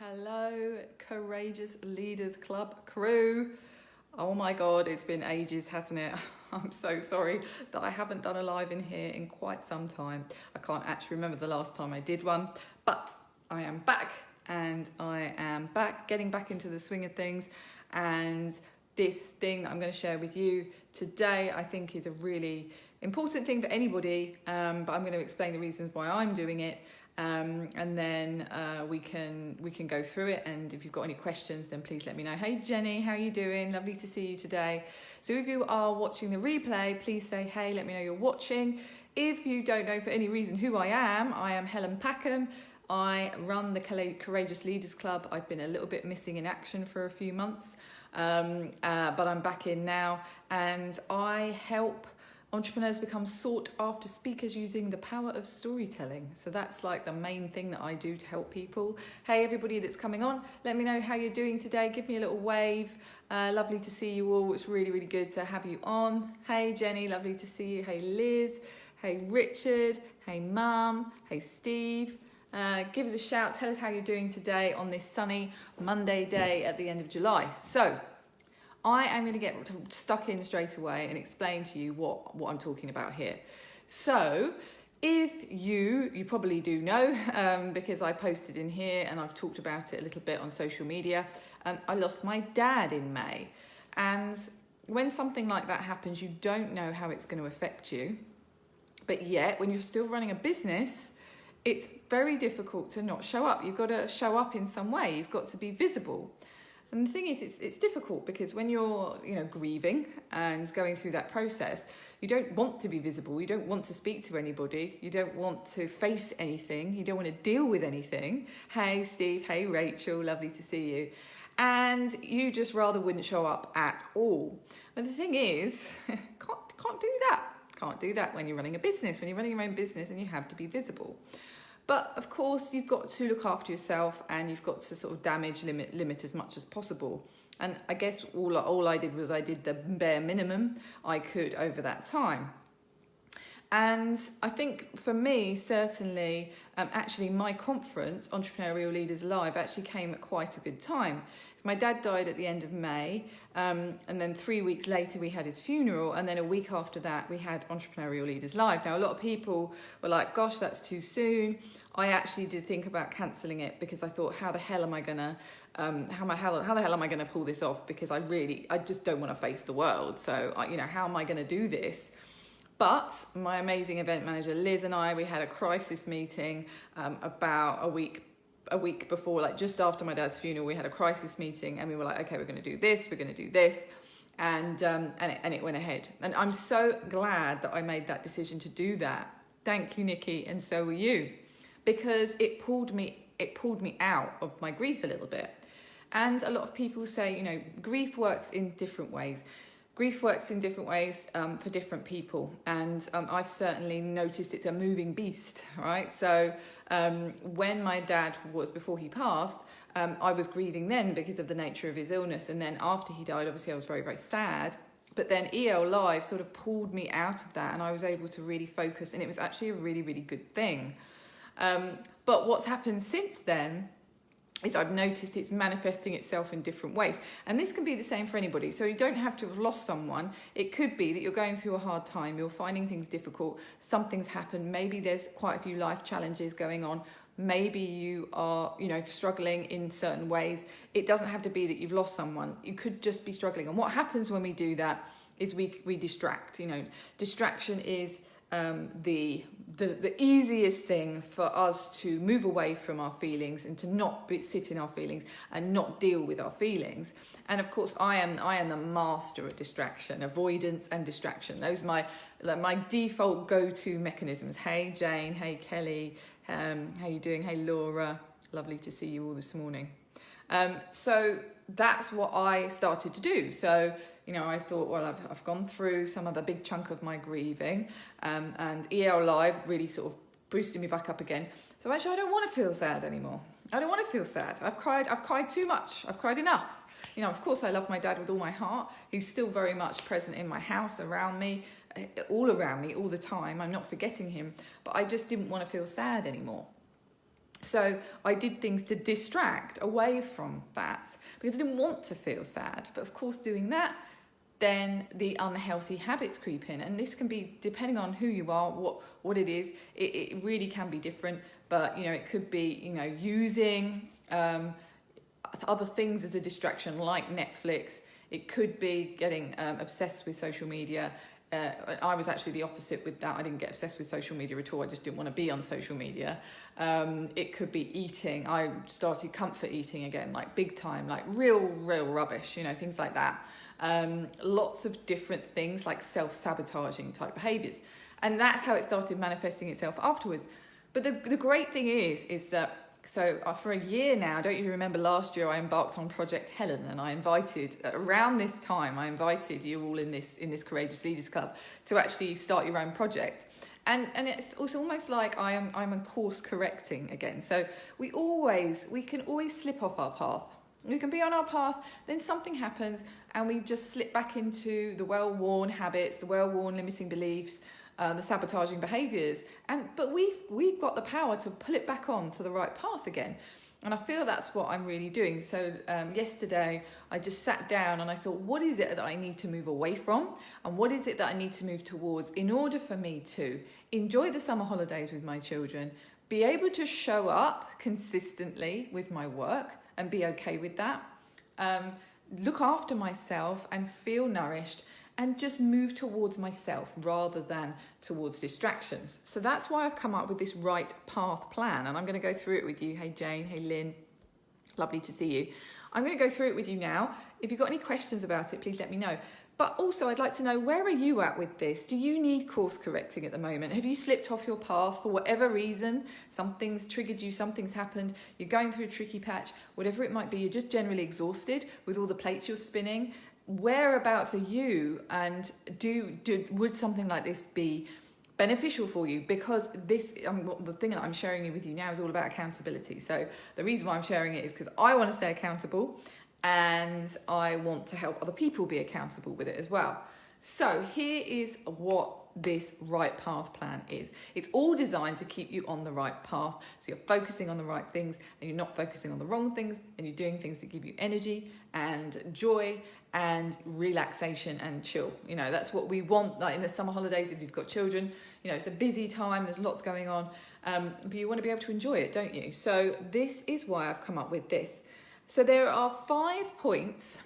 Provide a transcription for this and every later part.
Hello, Courageous Leaders Club crew. Oh my God, it's been ages, hasn't it? I'm so sorry that I haven't done a live in here in quite some time. I can't actually remember the last time I did one, but I am back and I am back, getting back into the swing of things. And this thing that I'm going to share with you today, I think is a really important thing for anybody, but I'm going to explain the reasons why I'm doing it. And then we can go through it, and if you've got any questions then please let me know. Hey Jenny, how are you doing? Lovely to see you today. So if you are watching the replay, please say hey, let me know you're watching. If you don't know for any reason who I am Helen Packham. I run the Courageous Leaders Club. I've been a little bit missing in action for a few months, but I'm back in now, and I help entrepreneurs become sought after speakers using the power of storytelling. So that's like the main thing that I do to help people. Hey everybody that's coming on, let me know how you're doing today. Give me a little wave. Lovely to see you all. It's really, really good to have you on. Hey Jenny, lovely to see you. Hey Liz. Hey Richard. Hey Mum. Hey Steve. Give us a shout. Tell us how you're doing today on this sunny Monday day at the end of July. So I am going to get stuck in straight away and explain to you what I'm talking about here. So if you probably do know, because I posted in here and I've talked about it a little bit on social media, I lost my dad in May. And when something like that happens, you don't know how it's going to affect you. But yet, when you're still running a business, it's very difficult to not show up. You've got to show up in some way. You've got to be visible. And the thing is, it's difficult because when you're, grieving and going through that process, you don't want to be visible. You don't want to speak to anybody. You don't want to face anything. You don't want to deal with anything. Hey, Steve. Hey, Rachel. Lovely to see you. And you just rather wouldn't show up at all. But the thing is, can't do that. Can't do that when you're running a business, when you're running your own business, and you have to be visible. But of course, you've got to look after yourself, and you've got to sort of limit as much as possible. And I guess all I did was I did the bare minimum I could over that time. And I think for me, certainly, actually my conference, Entrepreneurial Leaders Live, actually came at quite a good time. My dad died at the end of May, and then 3 weeks later we had his funeral, and then a week after that we had Entrepreneurial Leaders Live. Now a lot of people were like, gosh, that's too soon. I actually did think about cancelling it because I thought, how the hell am I gonna how the hell am I gonna pull this off? Because I just don't want to face the world. So how am I gonna do this? But my amazing event manager Liz and we had a crisis meeting about a week before, like just after my dad's funeral. We had a crisis meeting and we were like, okay, we're going to do this, and it went ahead. And I'm so glad that I made that decision to do that. Thank you, Nikki, and so were you, because it pulled me out of my grief a little bit. And a lot of people say, grief works in different ways. Grief works in different ways for different people, and I've certainly noticed it's a moving beast, right? So when my dad before he passed, I was grieving then because of the nature of his illness, and then after he died, obviously I was very, very sad. But then EL Live sort of pulled me out of that, and I was able to really focus, and it was actually a really, really good thing. But what's happened since then is I've noticed it's manifesting itself in different ways. And this can be the same for anybody. So you don't have to have lost someone. It could be that you're going through a hard time, you're finding things difficult, something's happened, maybe there's quite a few life challenges going on, maybe you are, struggling in certain ways. It doesn't have to be that you've lost someone. You could just be struggling. And what happens when we do that is we distract. Distraction is the easiest thing for us to move away from our feelings and to not sit in our feelings and not deal with our feelings. And of course, I am the master of distraction, avoidance and distraction. Those are my default go-to mechanisms. Hey Jane, hey Kelly, how you doing? Hey Laura, lovely to see you all this morning. So that's what I started to do. So I thought, well, I've gone through some of the big chunk of my grieving, and EL Live really sort of boosted me back up again. So actually, I don't want to feel sad anymore. I don't want to feel sad. I've cried too much. I've cried enough. Of course, I love my dad with all my heart. He's still very much present in my house, around me, all the time. I'm not forgetting him, but I just didn't want to feel sad anymore. So I did things to distract away from that because I didn't want to feel sad. But of course, doing that, then the unhealthy habits creep in. And this can be, depending on who you are, what it is, it really can be different. But, it could be, using other things as a distraction like Netflix. It could be getting obsessed with social media. I was actually the opposite with that. I didn't get obsessed with social media at all. I just didn't want to be on social media. It could be eating. I started comfort eating again, like big time, like real rubbish, things like that. Lots of different things like self-sabotaging type behaviours. And that's how it started manifesting itself afterwards. But the great thing is that, so for a year now, don't you remember last year I embarked on Project Helen, and I invited, around this time, I invited you all in this Courageous Leaders Club to actually start your own project. And it's almost like I'm a course correcting again. So we can always slip off our path. We can be on our path, then something happens and we just slip back into the well-worn habits, the well-worn limiting beliefs, the sabotaging behaviours. But we've got the power to pull it back on to the right path again. And I feel that's what I'm really doing. So yesterday I just sat down and I thought, what is it that I need to move away from? And what is it that I need to move towards in order for me to enjoy the summer holidays with my children, be able to show up consistently with my work and be okay with that, look after myself and feel nourished, and just move towards myself rather than towards distractions. So that's why I've come up with this right path plan, and I'm going to go through it with you. Hey Jane, hey Lynn, lovely to see you. I'm going to go through it with you now. If you've got any questions about it, please let me know. But also I'd like to know, where are you at with this? Do you need course correcting at the moment? Have you slipped off your path for whatever reason? Something's triggered you, something's happened, you're going through a tricky patch, whatever it might be, you're just generally exhausted with all the plates you're spinning. Whereabouts are you, and would something like this be beneficial for you? Because the thing that I'm sharing with you now is all about accountability. So the reason why I'm sharing it is because I want to stay accountable, and I want to help other people be accountable with it as well. So here is what this right path plan is. It's all designed to keep you on the right path. So you're focusing on the right things and you're not focusing on the wrong things, and you're doing things that give you energy and joy and relaxation and chill. That's what we want, like in the summer holidays. If you've got children, it's a busy time, there's lots going on, but you want to be able to enjoy it, don't you? So this is why I've come up with this. So there are 5 points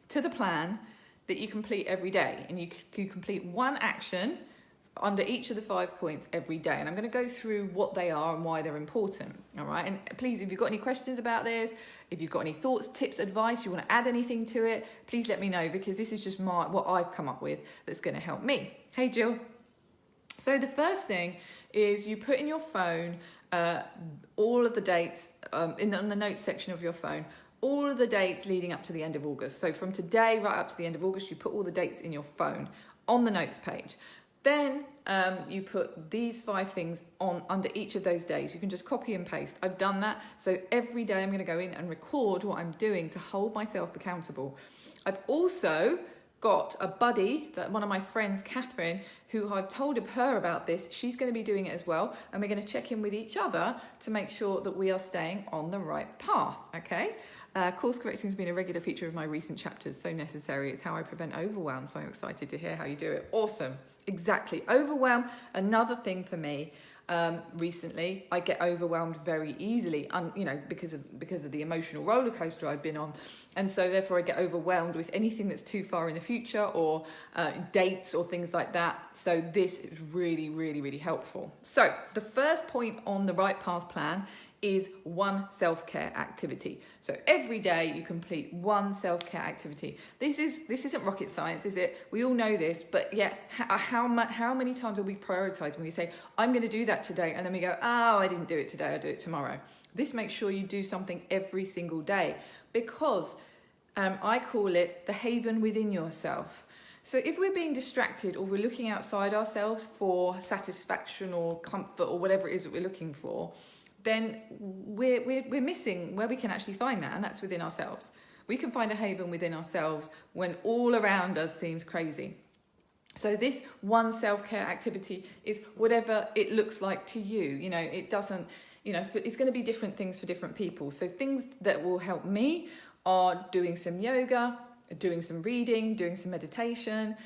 to the plan that you complete every day, and you complete one action under each of the 5 points every day. And I'm going to go through what they are and why they're important. All right. And please, if you've got any questions about this, if you've got any thoughts, tips, advice, you want to add anything to it, please let me know, because this is just what I've come up with that's going to help me. Hey, Jill. So the first thing is you put in your phone all of the dates in the notes section of your phone, all of the dates leading up to the end of August. So from today right up to the end of August, you put all the dates in your phone on the notes page. Then you put these 5 things on under each of those days. You can just copy and paste. I've done that. So every day I'm going to go in and record what I'm doing to hold myself accountable. I've also got a buddy, that one of my friends, Catherine, who I've told her about this. She's going to be doing it as well. And we're going to check in with each other to make sure that we are staying on the right path. Okay. Course correcting has been a regular feature of my recent chapters. So necessary. It's how I prevent overwhelm. So I'm excited to hear how you do it. Awesome. Exactly. Overwhelm. Another thing for me. Recently, I get overwhelmed very easily, because of the emotional roller coaster I've been on, and so therefore I get overwhelmed with anything that's too far in the future, or dates or things like that. So this is really, really, really helpful. So the first point on the right path plan is one self-care activity. So every day you complete one self-care activity. This isn't rocket science, is it? We all know this, but yet how many times are we prioritized when we say, I'm going to do that today, and then we go, oh, I didn't do it today, I'll do it tomorrow. This makes sure you do something every single day, because I call it the haven within yourself. So if we're being distracted, or we're looking outside ourselves for satisfaction or comfort or whatever it is that we're looking for, then we're missing where we can actually find that, and that's within ourselves. We can find a haven within ourselves when all around us seems crazy. So this one self-care activity is whatever it looks like to you. It doesn't, it's going to be different things for different people. So things that will help me are doing some yoga, doing some reading, doing some meditation,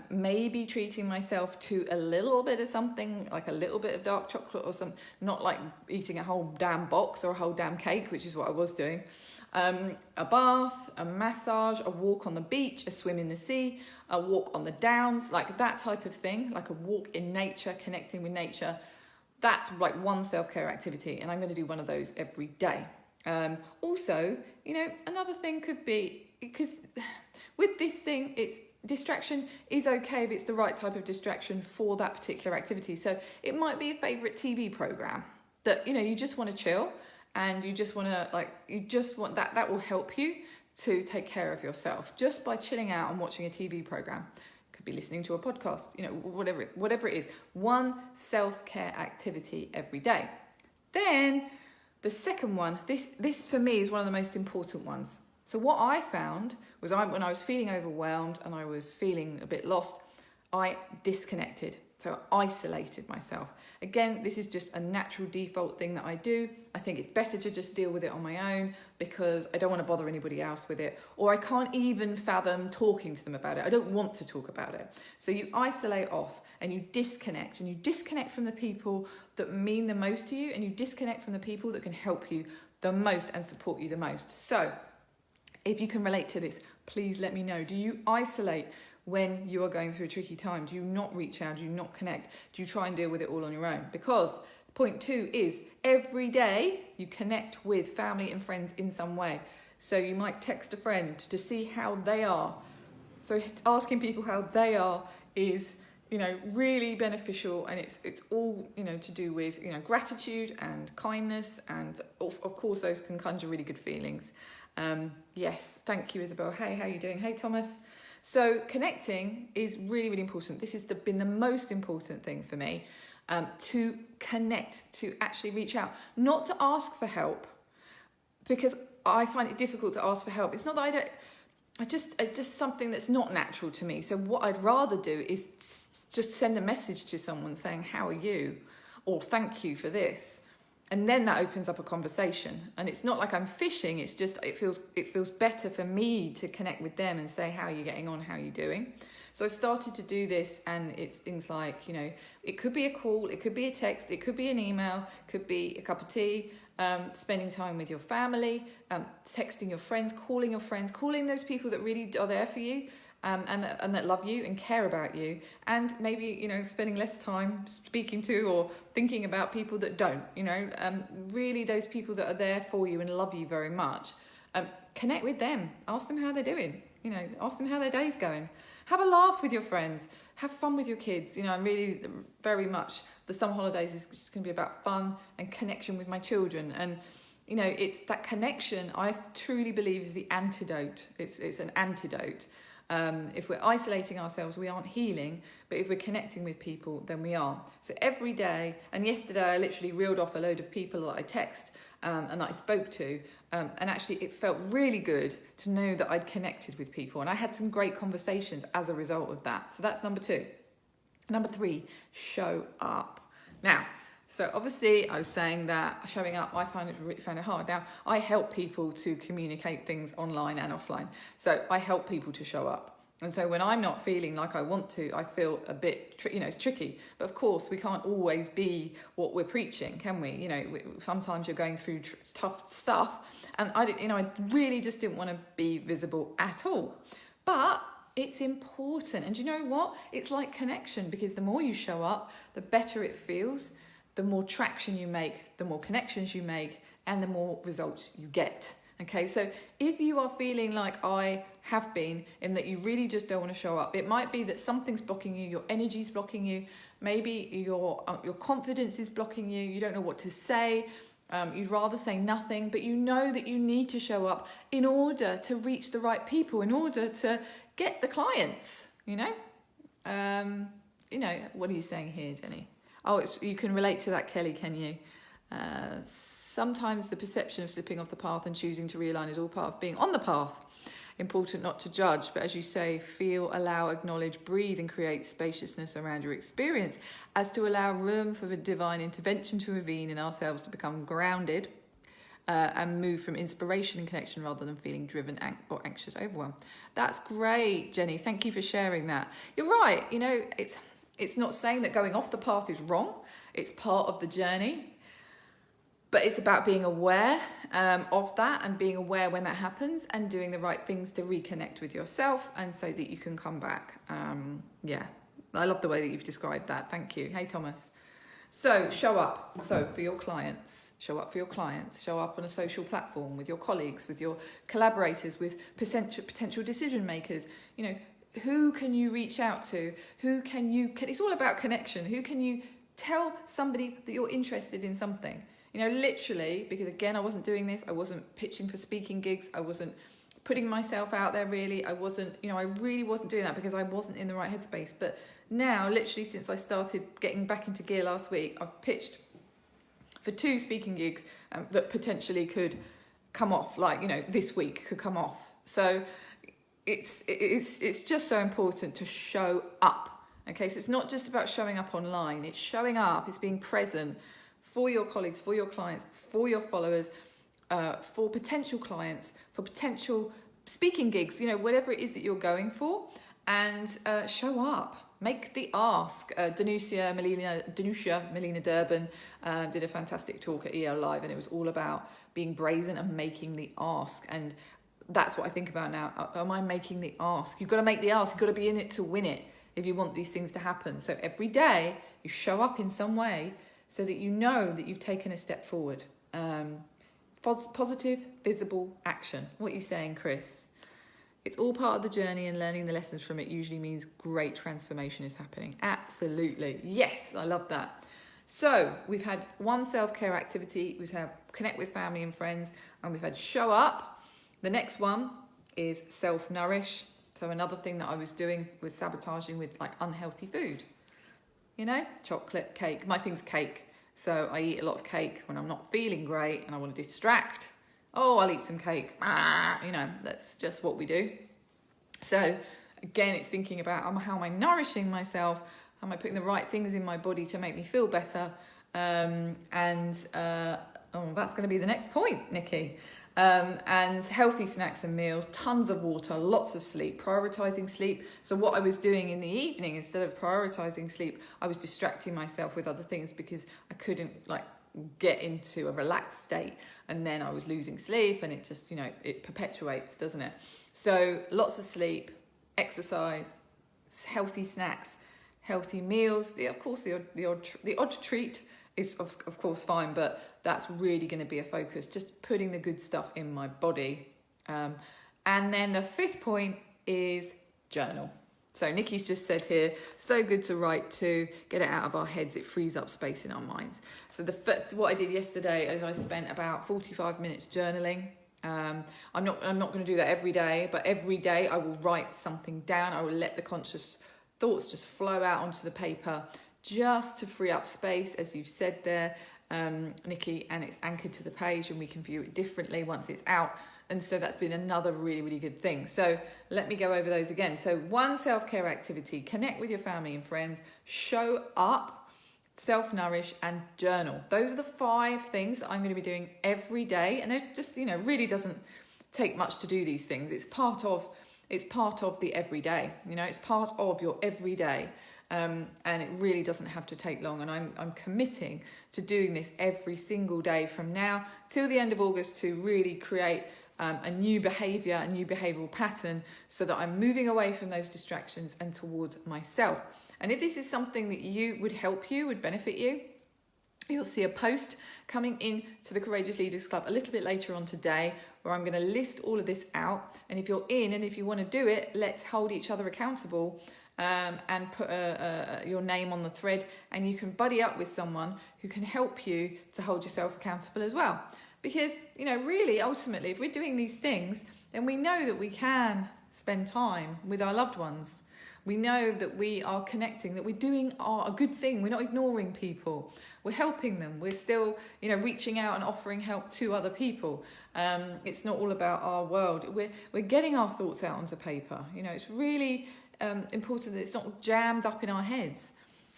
maybe treating myself to a little bit of something, like a little bit of dark chocolate or some, not like eating a whole damn box or a whole damn cake, which is what I was doing. A bath, a massage, a walk on the beach, a swim in the sea, a walk on the downs, like that type of thing, like a walk in nature, connecting with nature. That's like one self-care activity, and I'm going to do one of those every day. Also, another thing could be, because with this thing, it's distraction is okay if it's the right type of distraction for that particular activity. So it might be a favorite TV program that, you just want to chill and you just want to, that will help you to take care of yourself just by chilling out and watching a TV program. Could be listening to a podcast, whatever it is. One self-care activity every day. Then the second one, this for me is one of the most important ones. So what I found was when I was feeling overwhelmed and I was feeling a bit lost, I disconnected. So I isolated myself. Again, this is just a natural default thing that I do. I think it's better to just deal with it on my own because I don't want to bother anybody else with it, or I can't even fathom talking to them about it. I don't want to talk about it. So you isolate off and you disconnect from the people that mean the most to you, and you disconnect from the people that can help you the most and support you the most. So if you can relate to this, please let me know. Do you isolate when you are going through a tricky time? Do you not reach out? Do you not connect? Do you try and deal with it all on your own? Because point 2 is every day you connect with family and friends in some way. So you might text a friend to see how they are. So asking people how they are is, really beneficial, and it's all, to do with, gratitude and kindness, and of course those can conjure really good feelings. Yes, thank you, Isabel. Hey, how are you doing? Hey, Thomas. So connecting is really, really important. This has been the most important thing for me, to connect, to actually reach out, not to ask for help, because I find it difficult to ask for help. It's not that it's just something that's not natural to me. So what I'd rather do is just send a message to someone saying, how are you? Or thank you for this. And then that opens up a conversation. And it's not like I'm fishing, it's just, it feels better for me to connect with them and say, how are you getting on? How are you doing? So I've started to do this, and it's things like, it could be a call, it could be a text, it could be an email, could be a cup of tea, spending time with your family, texting your friends, calling those people that really are there for you, and that love you and care about you, and maybe spending less time speaking to or thinking about people that don't. Really those people that are there for you and love you very much. Connect with them, ask them how they're doing. Ask them how their day's going. Have a laugh with your friends. Have fun with your kids. I'm really very much, the summer holidays is just going to be about fun and connection with my children. And, it's that connection I truly believe is the antidote. It's an antidote. If we're isolating ourselves, we aren't healing. But if we're connecting with people, then we are. So every day, and yesterday I literally reeled off a load of people that I text and that I spoke to. And actually it felt really good to know that I'd connected with people, and I had some great conversations as a result of that. So that's number 2. Number 3, show up. Now, so obviously I was saying that showing up, I find it hard. Now, I help people to communicate things online and offline. So I help people to show up. And so when I'm not feeling like I want to, I feel a bit, it's tricky. But of course, we can't always be what we're preaching, can we? Sometimes you're going through tough stuff. And I really just didn't want to be visible at all. But it's important. And you know what? It's like connection, because the more you show up, the better it feels, the more traction you make, the more connections you make, and the more results you get. Okay, so if you are feeling like I have been, in that you really just don't want to show up, it might be that something's blocking you, your energy's blocking you, maybe your confidence is blocking you, you don't know what to say, you'd rather say nothing, but you know that you need to show up in order to reach the right people, in order to get the clients, what are you saying here, Jenny? Oh, you can relate to that, Kelly, can you? Sometimes the perception of slipping off the path and choosing to realign is all part of being on the path. Important not to judge, but as you say, feel, allow, acknowledge, breathe, and create spaciousness around your experience, as to allow room for the divine intervention to intervene in ourselves to become grounded and move from inspiration and connection rather than feeling driven or anxious overwhelm. That's great, Jenny. Thank you for sharing that. You're right. You know, it's not saying that going off the path is wrong. It's part of the journey. But it's about being aware of that and being aware when that happens and doing the right things to reconnect with yourself and so that you can come back. Yeah, I love the way that you've described that. Thank you. Hey, Thomas. So show up. So for your clients, show up for your clients. Show up on a social platform with your colleagues, with your collaborators, with potential decision makers. You know, who can you reach out to? Who can you? It's all about connection. Who can you tell somebody that you're interested in something? You know, literally, because again, I wasn't doing this. I wasn't pitching for speaking gigs. I wasn't putting myself out there really. I wasn't, you know, I really wasn't doing that because I wasn't in the right headspace. But now, literally, since I started getting back into gear last week, I've pitched for 2 speaking gigs that potentially could come off, like, you know, this week could come off. So it's just so important to show up. Okay, so it's not just about showing up online. It's showing up. It's being present for your colleagues, for your clients, for your followers, for potential clients, for potential speaking gigs, you know, whatever it is that you're going for, and show up. Make the ask. Danusia Melina Durbin did a fantastic talk at EL Live, and it was all about being brazen and making the ask. And that's what I think about now. Am I making the ask? You've got to make the ask. You've got to be in it to win it if you want these things to happen. So every day you show up in some way so that you know that you've taken a step forward. Positive, visible action. What are you saying, Chris? It's all part of the journey, and learning the lessons from it usually means great transformation is happening. Absolutely. Yes, I love that. So we've had one self-care activity. We've had connect with family and friends, and we've had show up. The next one is self-nourish. So another thing that I was doing was sabotaging with like unhealthy food. You know, chocolate, cake. My thing's cake. So I eat a lot of cake when I'm not feeling great and I want to distract. Oh, I'll eat some cake. You know, that's just what we do. So again, it's thinking about how am I nourishing myself? How am I putting the right things in my body to make me feel better? That's going to be the next point, Nikki. And healthy snacks and meals, tons of water, lots of sleep, prioritising sleep. So what I was doing in the evening, instead of prioritising sleep, I was distracting myself with other things because I couldn't get into a relaxed state, and then I was losing sleep, and it just, you know, it perpetuates, doesn't it? So lots of sleep, exercise, healthy snacks, healthy meals. The odd treat is of course fine, but that's really going to be a focus, just putting the good stuff in my body. And then the 5th point is journal. So Nikki's just said here, so good to write to, get it out of our heads, it frees up space in our minds. So what I did yesterday is I spent about 45 minutes journaling. I'm not going to do that every day, but every day I will write something down. I will let the conscious thoughts just flow out onto the paper, just to free up space, as you've said there, Nikki, and it's anchored to the page, and we can view it differently once it's out. And so that's been another really, really good thing. So let me go over those again. So 1, self-care activity, connect with your family and friends, show up, self-nourish, and journal. Those are the 5 things I'm going to be doing every day. And it just, you know, really doesn't take much to do these things. It's part of the everyday, you know, it's part of your everyday. And it really doesn't have to take long. And I'm committing to doing this every single day from now till the end of August to really create a new behaviour, a new behavioural pattern, so that I'm moving away from those distractions and towards myself. And if this is something that would benefit you, you'll see a post coming in to the Courageous Leaders Club a little bit later on today, where I'm going to list all of this out. And if you're in and if you want to do it, let's hold each other accountable. And put your name on the thread, and you can buddy up with someone who can help you to hold yourself accountable as well. Because, you know, really, ultimately, if we're doing these things, then we know that we can spend time with our loved ones. We know that we are connecting, that we're doing a good thing. We're not ignoring people. We're helping them. We're still, reaching out and offering help to other people. It's not all about our world. We're getting our thoughts out onto paper. It's really important that it's not jammed up in our heads.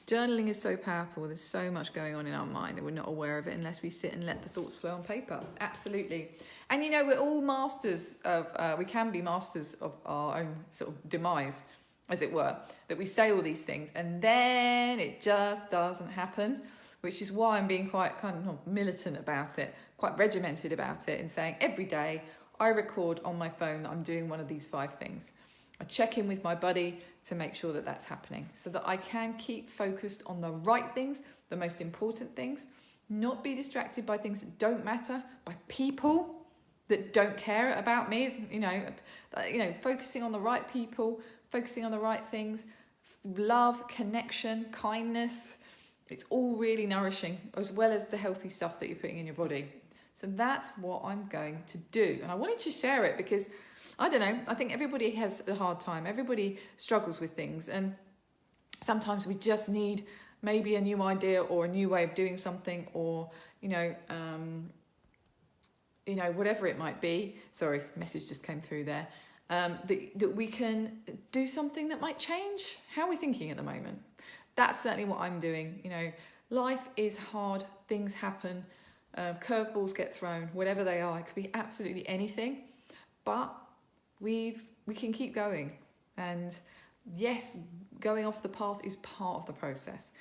Journaling is so powerful. There's so much going on in our mind that we're not aware of it unless we sit and let the thoughts flow on paper. Absolutely. And we're all masters of, we can be masters of our own sort of demise, as it were, that we say all these things and then it just doesn't happen, which is why I'm being quite kind of militant about it, quite regimented about it, and saying every day I record on my phone that I'm doing one of these 5 things. I check in with my buddy to make sure that that's happening so that I can keep focused on the right things, the most important things, not be distracted by things that don't matter, by people that don't care about me. Focusing on the right people, focusing on the right things, love, connection, kindness. It's all really nourishing, as well as the healthy stuff that you're putting in your body. So that's what I'm going to do. And I wanted to share it because, I don't know, I think everybody has a hard time. Everybody struggles with things. And sometimes we just need maybe a new idea or a new way of doing something, or, whatever it might be. Sorry, message just came through there. That we can do something that might change how we're thinking at the moment. That's certainly what I'm doing. Life is hard, things happen, curveballs get thrown, whatever they are. It could be absolutely anything, but we can keep going. And yes, going off the path is part of the process.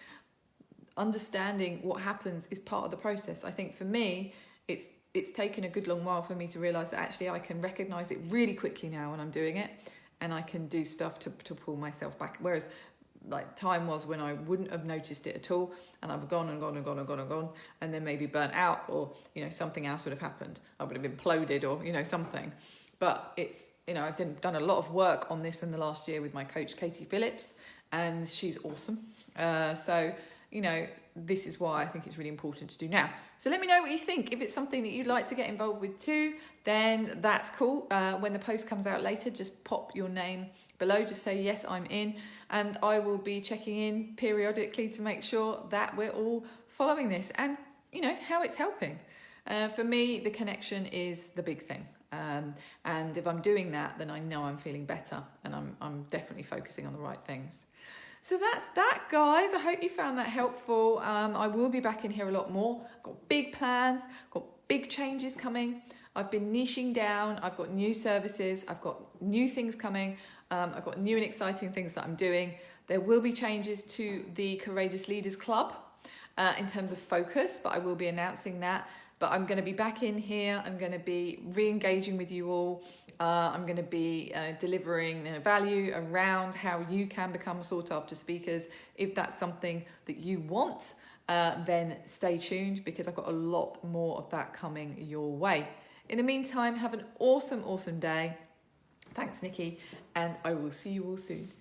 Understanding what happens is part of the process. I think for me, it's taken a good long while for me to realise that actually I can recognise it really quickly now when I'm doing it, and I can do stuff to pull myself back. Whereas time was when I wouldn't have noticed it at all, and I've gone and gone and gone and gone and gone, and then maybe burnt out, or something else would have happened. I would have imploded, or something. But it's I've done a lot of work on this in the last year with my coach Katie Phillips, and she's awesome. So this is why I think it's really important to do now. So let me know what you think. If it's something that you'd like to get involved with too, then that's cool. When the post comes out later, just pop your name below, just say yes, I'm in, and I will be checking in periodically to make sure that we're all following this and how it's helping. For me, the connection is the big thing, and if I'm doing that, then I know I'm feeling better, and I'm definitely focusing on the right things. So that's that, guys. I hope you found that helpful. I will be back in here a lot more. I've got big plans, got big changes coming. I've been niching down. I've got new services. I've got new things coming. I've got new and exciting things that I'm doing. There will be changes to the Courageous Leaders Club in terms of focus, but I will be announcing that. But I'm going to be back in here. I'm going to be re-engaging with you all. I'm going to be delivering value around how you can become sought-after speakers. If that's something that you want, then stay tuned, because I've got a lot more of that coming your way. In the meantime, have an awesome, awesome day. Thanks, Nikki, and I will see you all soon.